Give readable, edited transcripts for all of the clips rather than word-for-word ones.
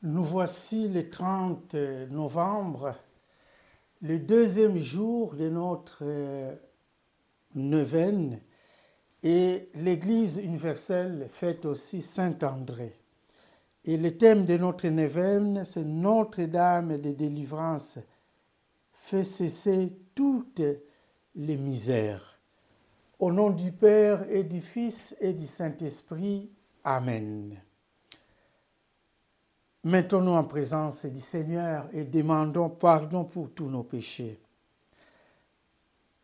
Nous voici le 30 novembre, le deuxième jour de notre neuvaine, et l'Église universelle fête aussi Saint-André. Et le thème de notre neuvaine, c'est Notre-Dame de délivrance, fait cesser toutes les misères. Au nom du Père et du Fils et du Saint-Esprit, Amen. Mettons-nous en présence du Seigneur et demandons pardon pour tous nos péchés.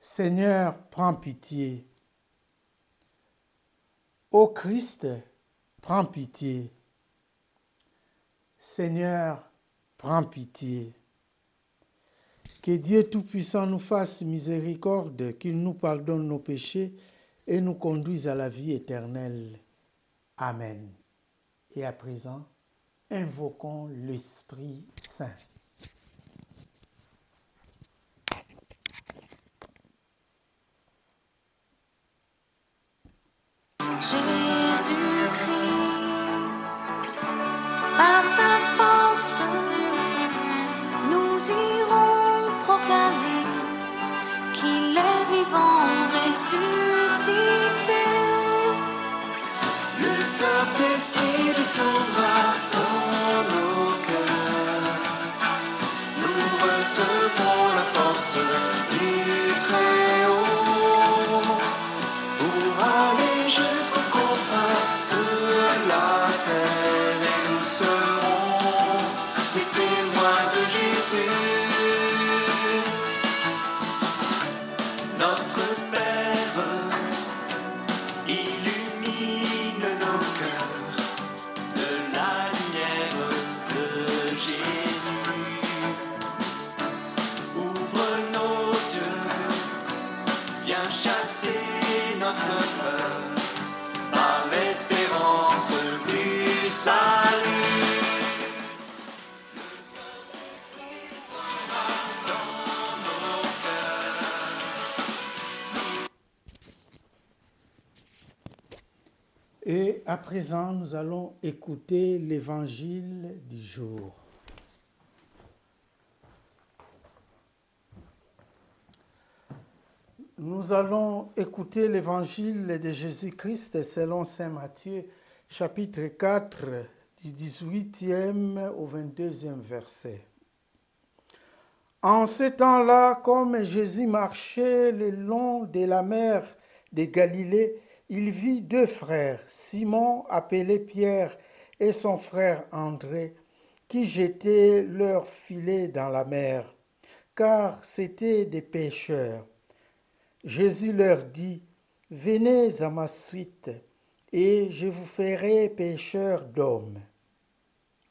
Seigneur, prends pitié. Ô Christ, prends pitié. Seigneur, prends pitié. Que Dieu Tout-Puissant nous fasse miséricorde, qu'il nous pardonne nos péchés et nous conduise à la vie éternelle. Amen. Et à présent, invoquons l'Esprit Saint. Jésus-Christ, par ta force, nous irons proclamer qu'il est vivant, ressuscité. Le Saint-Esprit descendra dans nos cœurs. Nous recevrons la force du Très-Haut pour aller jusqu'au confins de la terre, et nous serons les témoins de Jésus. Notre Père, illumine nos cœurs de la lumière de Jésus. Ouvre nos yeux, viens chasser notre peur par l'espérance du salut. Et à présent, nous allons écouter l'évangile du jour. Nous allons écouter l'évangile de Jésus-Christ selon saint Matthieu, chapitre 4, du 18e au 22e verset. En ce temps-là, comme Jésus marchait le long de la mer de Galilée, il vit deux frères, Simon appelé Pierre et son frère André, qui jetaient leurs filets dans la mer, car c'étaient des pêcheurs. Jésus leur dit, « Venez à ma suite, et je vous ferai pêcheurs d'hommes. »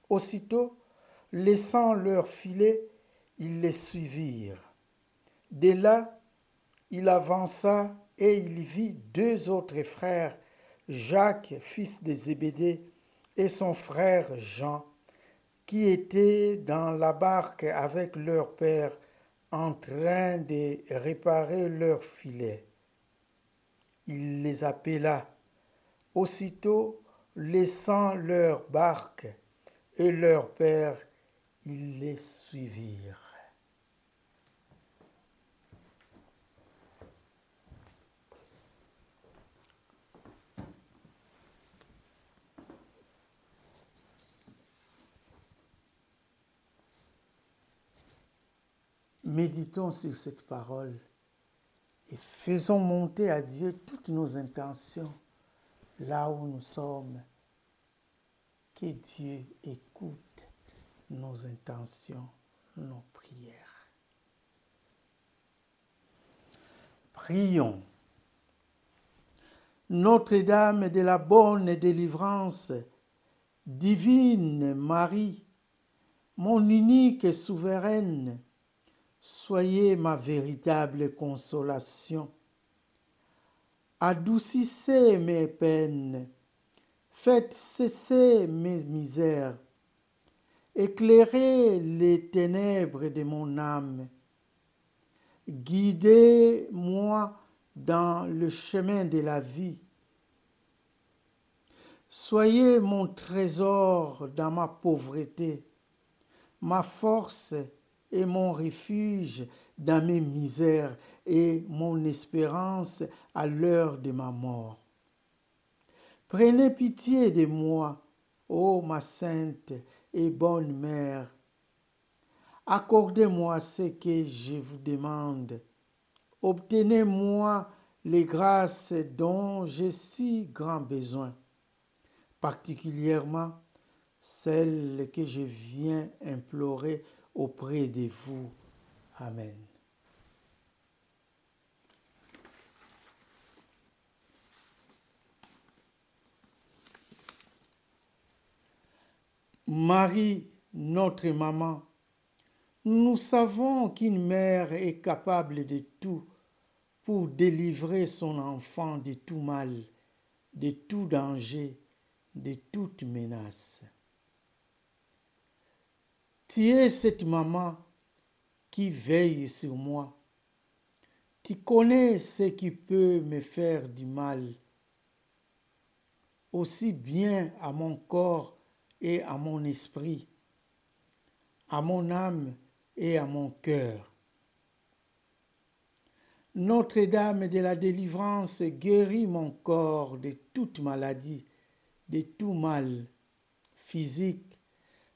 Aussitôt, laissant leurs filets, ils les suivirent. De là, il avança et il vit deux autres frères, Jacques, fils de Zébédée, et son frère Jean, qui étaient dans la barque avec leur père, en train de réparer leurs filets. Il les appela. Aussitôt, laissant leur barque et leur père, ils les suivirent. Méditons sur cette parole et faisons monter à Dieu toutes nos intentions là où nous sommes. Que Dieu écoute nos intentions, nos prières. Prions. Notre-Dame de la bonne délivrance, divine Marie, mon unique souveraine, soyez ma véritable consolation. Adoucissez mes peines, faites cesser mes misères, éclairez les ténèbres de mon âme. Guidez-moi dans le chemin de la vie. Soyez mon trésor dans ma pauvreté, ma force et mon refuge dans mes misères et mon espérance à l'heure de ma mort. Prenez pitié de moi, ô ma sainte et bonne mère. Accordez-moi ce que je vous demande. Obtenez-moi les grâces dont j'ai si grand besoin, particulièrement celles que je viens implorer auprès de vous. Amen. Marie, notre maman, nous savons qu'une mère est capable de tout pour délivrer son enfant de tout mal, de tout danger, de toute menace. Tu es cette maman qui veille sur moi. Tu connais ce qui peut me faire du mal, aussi bien à mon corps et à mon esprit, à mon âme et à mon cœur. Notre-Dame de la délivrance guérit mon corps de toute maladie, de tout mal physique.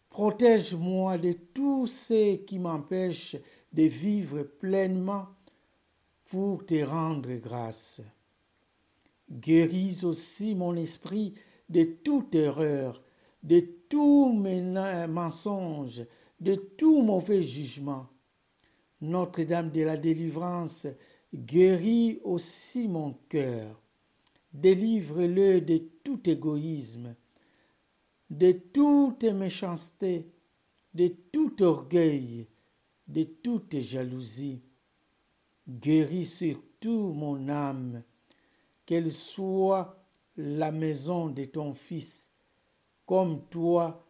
Protège-moi de tout ce qui m'empêche de vivre pleinement pour te rendre grâce. Guéris aussi mon esprit de toute erreur, de tout mensonge, de tout mauvais jugement. Notre-Dame de la délivrance guérit aussi mon cœur. Délivre-le de tout égoïsme, de toute méchanceté, de tout orgueil, de toute jalousie. Guéris surtout mon âme, qu'elle soit la maison de ton Fils, comme toi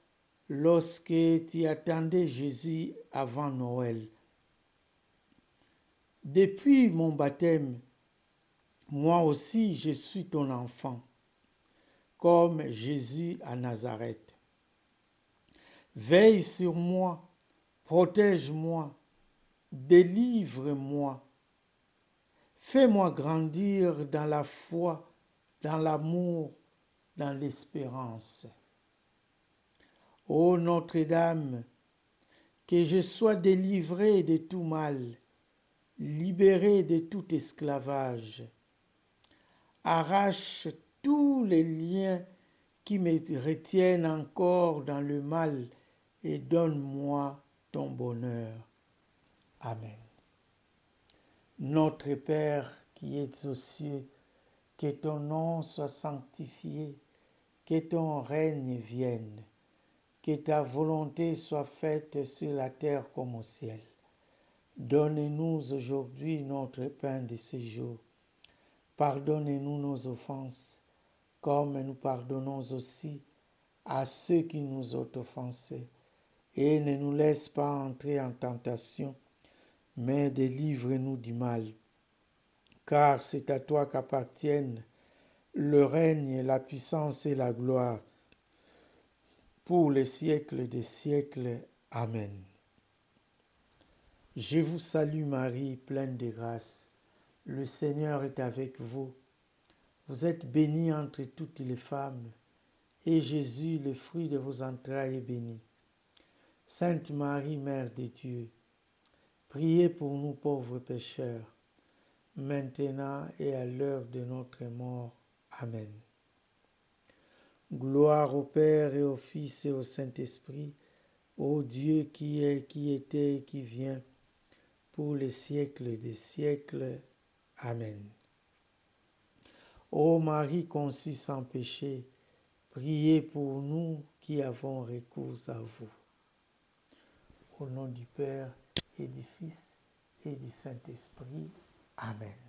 lorsque tu attendais Jésus avant Noël. Depuis mon baptême, moi aussi je suis ton enfant, comme Jésus à Nazareth. Veille sur moi, protège-moi, délivre-moi. Fais-moi grandir dans la foi, dans l'amour, dans l'espérance. Ô Notre-Dame, que je sois délivré de tout mal, libéré de tout esclavage. Arrache tous les liens qui me retiennent encore dans le mal et donne-moi ton bonheur. Amen. Notre Père qui es aux cieux, que ton nom soit sanctifié, que ton règne vienne, que ta volonté soit faite sur la terre comme au ciel. Donne-nous aujourd'hui notre pain de ce jour. Pardonne-nous nos offenses, comme nous pardonnons aussi à ceux qui nous ont offensés. Et ne nous laisse pas entrer en tentation, mais délivre-nous du mal. Car c'est à toi qu'appartiennent le règne, la puissance et la gloire, pour les siècles des siècles. Amen. Je vous salue Marie, pleine de grâce. Le Seigneur est avec vous. Vous êtes bénie entre toutes les femmes, et Jésus, le fruit de vos entrailles, est béni. Sainte Marie, Mère de Dieu, priez pour nous pauvres pécheurs, maintenant et à l'heure de notre mort. Amen. Gloire au Père et au Fils et au Saint-Esprit, ô Dieu qui est, qui était et qui vient, pour les siècles des siècles. Amen. Ô Marie conçue sans péché, priez pour nous qui avons recours à vous. Au nom du Père et du Fils et du Saint-Esprit. Amen.